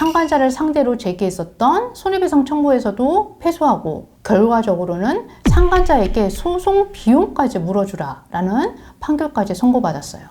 상간자를 상대로 제기했었던 손해배상 청구에서도 패소하고 결과적으로는 상간자에게 소송 비용까지 물어주라 라는 판결까지 선고받았어요.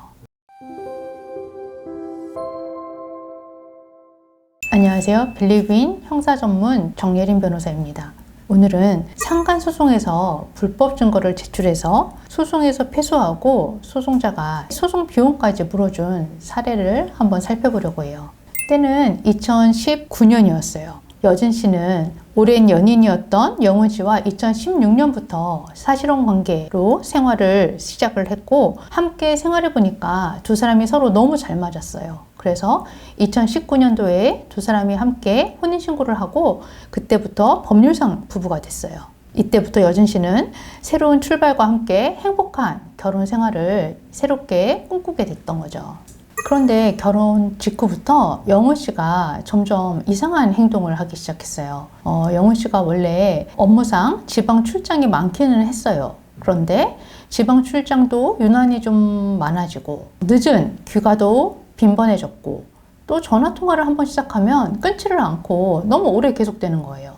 안녕하세요. 빌리브인 형사전문 정예린 변호사입니다. 오늘은 상간소송에서 불법 증거를 제출해서 소송에서 패소하고 소송자가 소송 비용까지 물어준 사례를 한번 살펴보려고 해요. 때는 2019년이었어요. 여진 씨는 오랜 연인이었던 영훈 씨와 2016년부터 사실혼 관계로 생활을 시작을 했고 함께 생활해 보니까 두 사람이 서로 너무 잘 맞았어요. 그래서 2019년도에 두 사람이 함께 혼인신고를 하고 그때부터 법률상 부부가 됐어요. 이때부터 여진 씨는 새로운 출발과 함께 행복한 결혼 생활을 새롭게 꿈꾸게 됐던 거죠. 그런데 결혼 직후부터 영훈 씨가 점점 이상한 행동을 하기 시작했어요. 영훈 씨가 원래 업무상 지방 출장이 많기는 했어요. 그런데 지방 출장도 유난히 좀 많아지고 늦은 귀가도 빈번해졌고 또 전화 통화를 한번 시작하면 끊지를 않고 너무 오래 계속되는 거예요.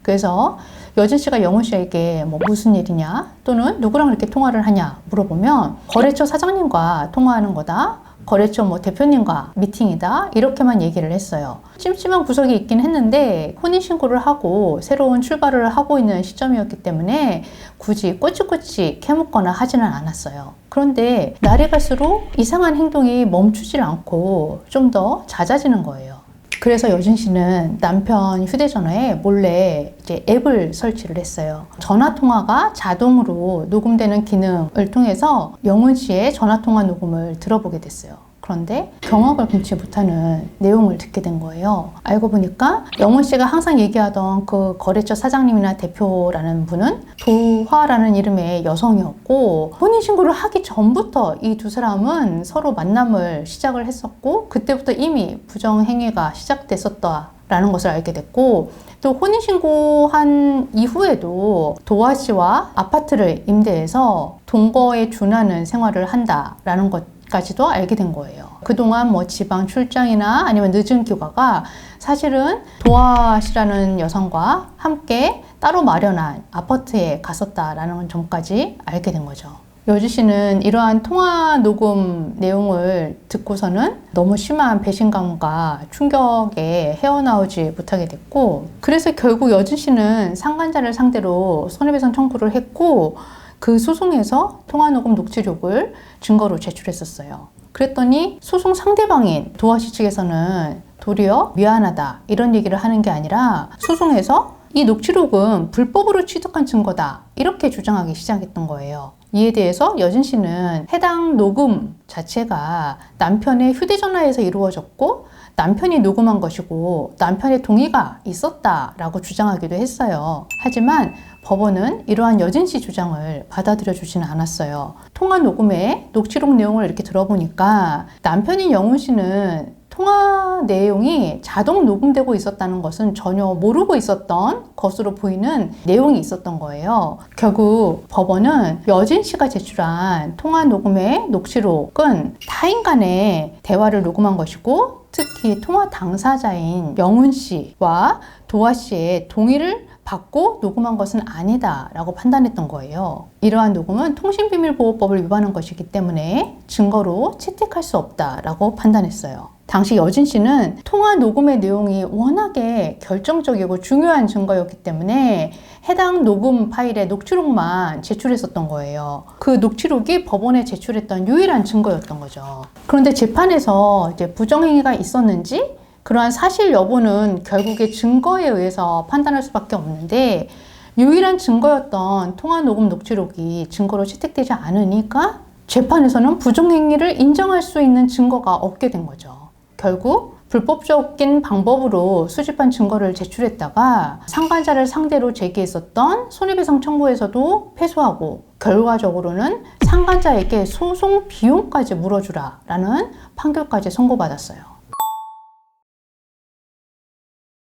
그래서 여진 씨가 영훈 씨에게 무슨 일이냐 또는 누구랑 이렇게 통화를 하냐 물어보면 거래처 사장님과 통화하는 거다. 거래처 대표님과 미팅이다 이렇게만 얘기를 했어요. 찜찜한 구석이 있긴 했는데 혼인신고를 하고 새로운 출발을 하고 있는 시점이었기 때문에 굳이 꼬치꼬치 캐묻거나 하지는 않았어요. 그런데 날이 갈수록 이상한 행동이 멈추질 않고 좀 더 잦아지는 거예요. 그래서 여진 씨는 남편 휴대전화에 몰래 이제 앱을 설치를 했어요. 전화통화가 자동으로 녹음되는 기능을 통해서 영훈 씨의 전화통화 녹음을 들어보게 됐어요. 그런데 경악을 금치 못하는 내용을 듣게 된 거예요. 알고 보니까 영훈 씨가 항상 얘기하던 그 거래처 사장님이나 대표라는 분은 도화라는 이름의 여성이었고 혼인신고를 하기 전부터 이 두 사람은 서로 만남을 시작을 했었고 그때부터 이미 부정행위가 시작됐었다라는 것을 알게 됐고 또 혼인신고한 이후에도 도화 씨와 아파트를 임대해서 동거에 준하는 생활을 한다라는 것까지도 알게 된 거예요. 그동안 지방 출장이나 아니면 늦은 귀가가 사실은 도화 씨라는 여성과 함께 따로 마련한 아파트에 갔었다라는 점까지 알게 된 거죠. 여진 씨는 이러한 통화 녹음 내용을 듣고서는 너무 심한 배신감과 충격에 헤어나오지 못하게 됐고 그래서 결국 여진 씨는 상간자를 상대로 손해배상 청구를 했고 그 소송에서 통화 녹음 녹취록을 증거로 제출했었어요. 그랬더니 소송 상대방인 도화 씨 측에서는 도리어 미안하다 이런 얘기를 하는 게 아니라 소송에서 이 녹취록은 불법으로 취득한 증거다 이렇게 주장하기 시작했던 거예요. 이에 대해서 여진 씨는 해당 녹음 자체가 남편의 휴대전화에서 이루어졌고 남편이 녹음한 것이고 남편의 동의가 있었다라고 주장하기도 했어요. 하지만 법원은 이러한 여진 씨 주장을 받아들여 주지는 않았어요. 통화 녹음의 녹취록 내용을 이렇게 들어보니까 남편인 영훈 씨는 통화 내용이 자동 녹음되고 있었다는 것은 전혀 모르고 있었던 것으로 보이는 내용이 있었던 거예요. 결국 법원은 여진 씨가 제출한 통화 녹음의 녹취록은 타인 간의 대화를 녹음한 것이고 특히 통화 당사자인 영훈 씨와 도화 씨의 동의를 받고 녹음한 것은 아니다라고 판단했던 거예요. 이러한 녹음은 통신비밀보호법을 위반한 것이기 때문에 증거로 채택할 수 없다라고 판단했어요. 당시 여진 씨는 통화 녹음의 내용이 워낙에 결정적이고 중요한 증거였기 때문에 해당 녹음 파일의 녹취록만 제출했었던 거예요. 그 녹취록이 법원에 제출했던 유일한 증거였던 거죠. 그런데 재판에서 이제 부정행위가 있었는지 그러한 사실 여부는 결국에 증거에 의해서 판단할 수밖에 없는데 유일한 증거였던 통화 녹음 녹취록이 증거로 채택되지 않으니까 재판에서는 부정행위를 인정할 수 있는 증거가 없게 된 거죠. 결국 불법적인 방법으로 수집한 증거를 제출했다가 상간자를 상대로 제기했었던 손해배상 청구에서도 패소하고 결과적으로는 상간자에게 소송 비용까지 물어주라 라는 판결까지 선고받았어요.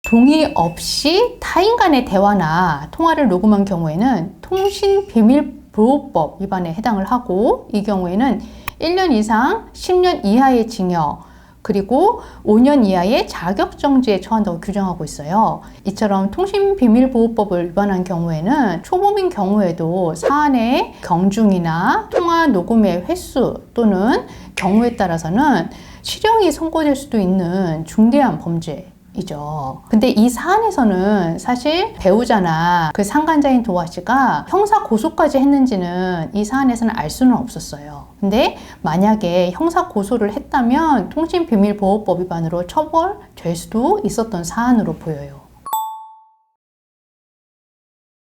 동의 없이 타인 간의 대화나 통화를 녹음한 경우에는 통신비밀보호법 위반에 해당을 하고 이 경우에는 1년 이상 10년 이하의 징역 그리고 5년 이하의 자격정지에 처한다고 규정하고 있어요. 이처럼 통신비밀보호법을 위반한 경우에는 초범인 경우에도 사안의 경중이나 통화 녹음의 횟수 또는 경우에 따라서는 실형이 선고될 수도 있는 중대한 범죄이죠. 근데 이 사안에서는 사실 배우자나 그 상간자인 도아 씨가 형사 고소까지 했는지는 이 사안에서는 알 수는 없었어요. 근데 만약에 형사 고소를 했다면 통신비밀보호법 위반으로 처벌될 수도 있었던 사안으로 보여요.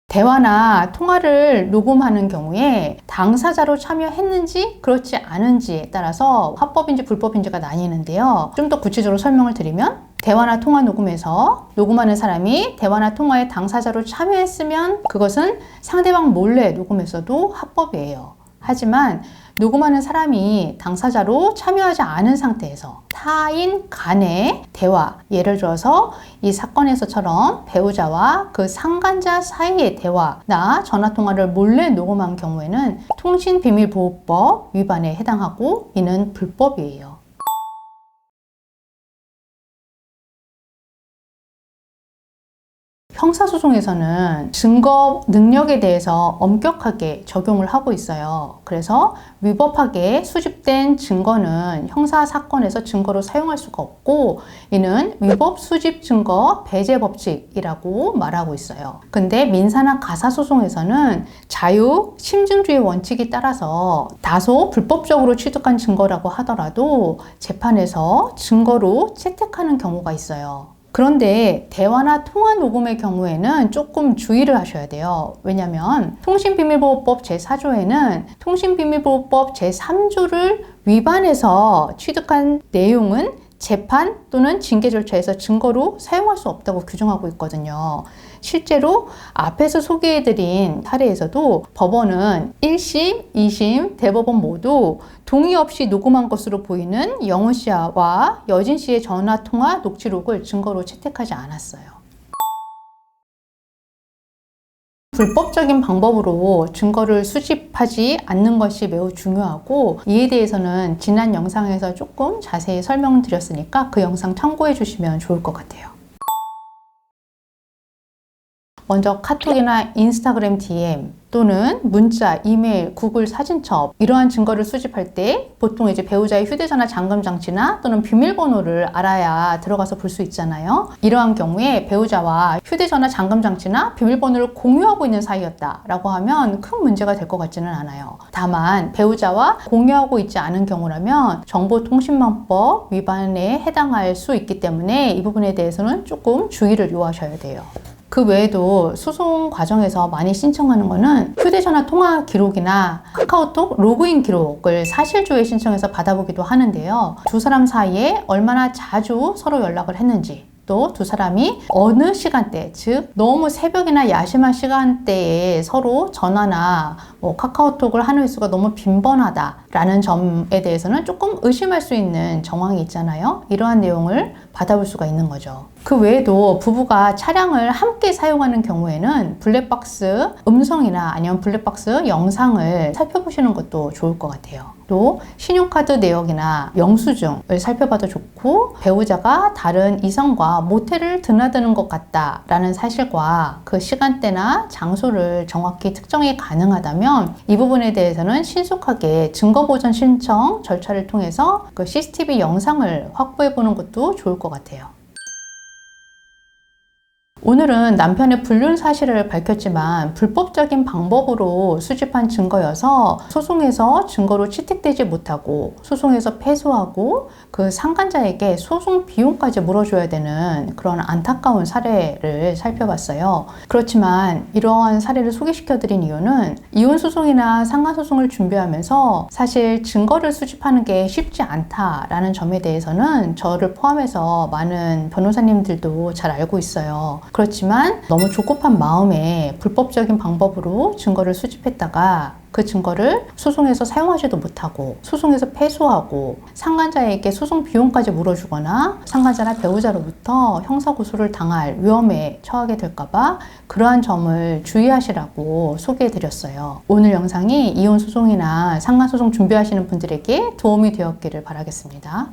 대화나 통화를 녹음하는 경우에 당사자로 참여했는지 그렇지 않은지에 따라서 합법인지 불법인지가 나뉘는데요. 좀 더 구체적으로 설명을 드리면 대화나 통화 녹음에서 녹음하는 사람이 대화나 통화의 당사자로 참여했으면 그것은 상대방 몰래 녹음했어도 합법이에요. 하지만 녹음하는 사람이 당사자로 참여하지 않은 상태에서 타인 간의 대화, 예를 들어서 이 사건에서처럼 배우자와 그 상간자 사이의 대화나 전화통화를 몰래 녹음한 경우에는 통신비밀보호법 위반에 해당하고 이는 불법이에요. 형사소송에서는 증거 능력에 대해서 엄격하게 적용을 하고 있어요. 그래서 위법하게 수집된 증거는 형사사건에서 증거로 사용할 수가 없고 이는 위법 수집 증거 배제 법칙이라고 말하고 있어요. 근데 민사나 가사소송에서는 자유 심증주의 원칙에 따라서 다소 불법적으로 취득한 증거라고 하더라도 재판에서 증거로 채택하는 경우가 있어요. 그런데 대화나 통화 녹음의 경우에는 조금 주의를 하셔야 돼요. 왜냐하면 통신비밀보호법 제4조에는 통신비밀보호법 제3조를 위반해서 취득한 내용은 재판 또는 징계 절차에서 증거로 사용할 수 없다고 규정하고 있거든요. 실제로 앞에서 소개해드린 사례에서도 법원은 1심, 2심, 대법원 모두 동의 없이 녹음한 것으로 보이는 영훈 씨와 여진 씨의 전화통화 녹취록을 증거로 채택하지 않았어요. 불법적인 방법으로 증거를 수집하지 않는 것이 매우 중요하고 이에 대해서는 지난 영상에서 조금 자세히 설명드렸으니까 그 영상 참고해 주시면 좋을 것 같아요. 먼저 카톡이나 인스타그램 DM 또는 문자, 이메일, 구글 사진첩 이러한 증거를 수집할 때 보통 이제 배우자의 휴대전화 잠금 장치나 또는 비밀번호를 알아야 들어가서 볼 수 있잖아요. 이러한 경우에 배우자와 휴대전화 잠금 장치나 비밀번호를 공유하고 있는 사이였다라고 하면 큰 문제가 될 것 같지는 않아요. 다만 배우자와 공유하고 있지 않은 경우라면 정보통신망법 위반에 해당할 수 있기 때문에 이 부분에 대해서는 조금 주의를 요하셔야 돼요. 그 외에도 소송 과정에서 많이 신청하는 거는 휴대전화 통화 기록이나 카카오톡 로그인 기록을 사실조회 신청해서 받아보기도 하는데요. 두 사람 사이에 얼마나 자주 서로 연락을 했는지 또 두 사람이 어느 시간대, 즉 너무 새벽이나 야심한 시간대에 서로 전화나 카카오톡을 하는 횟수가 너무 빈번하다라는 점에 대해서는 조금 의심할 수 있는 정황이 있잖아요. 이러한 내용을 받아볼 수가 있는 거죠. 그 외에도 부부가 차량을 함께 사용하는 경우에는 블랙박스 음성이나 아니면 블랙박스 영상을 살펴보시는 것도 좋을 것 같아요. 또 신용카드 내역이나 영수증을 살펴봐도 좋고 배우자가 다른 이성과 모텔을 드나드는 것 같다라는 사실과 그 시간대나 장소를 정확히 특정이 가능하다면 이 부분에 대해서는 신속하게 증거보전 신청 절차를 통해서 그 CCTV 영상을 확보해 보는 것도 좋을 것 같아요. 오늘은 남편의 불륜 사실을 밝혔지만 불법적인 방법으로 수집한 증거여서 소송에서 증거로 채택되지 못하고 소송에서 패소하고 그 상간자에게 소송 비용까지 물어줘야 되는 그런 안타까운 사례를 살펴봤어요. 그렇지만 이러한 사례를 소개시켜드린 이유는 이혼소송이나 상간소송을 준비하면서 사실 증거를 수집하는 게 쉽지 않다라는 점에 대해서는 저를 포함해서 많은 변호사님들도 잘 알고 있어요. 그렇지만 너무 조급한 마음에 불법적인 방법으로 증거를 수집했다가 그 증거를 소송에서 사용하지도 못하고 소송에서 패소하고 상간자에게 소송 비용까지 물어주거나 상간자나 배우자로부터 형사고소를 당할 위험에 처하게 될까봐 그러한 점을 주의하시라고 소개해드렸어요. 오늘 영상이 이혼소송이나 상간소송 준비하시는 분들에게 도움이 되었기를 바라겠습니다.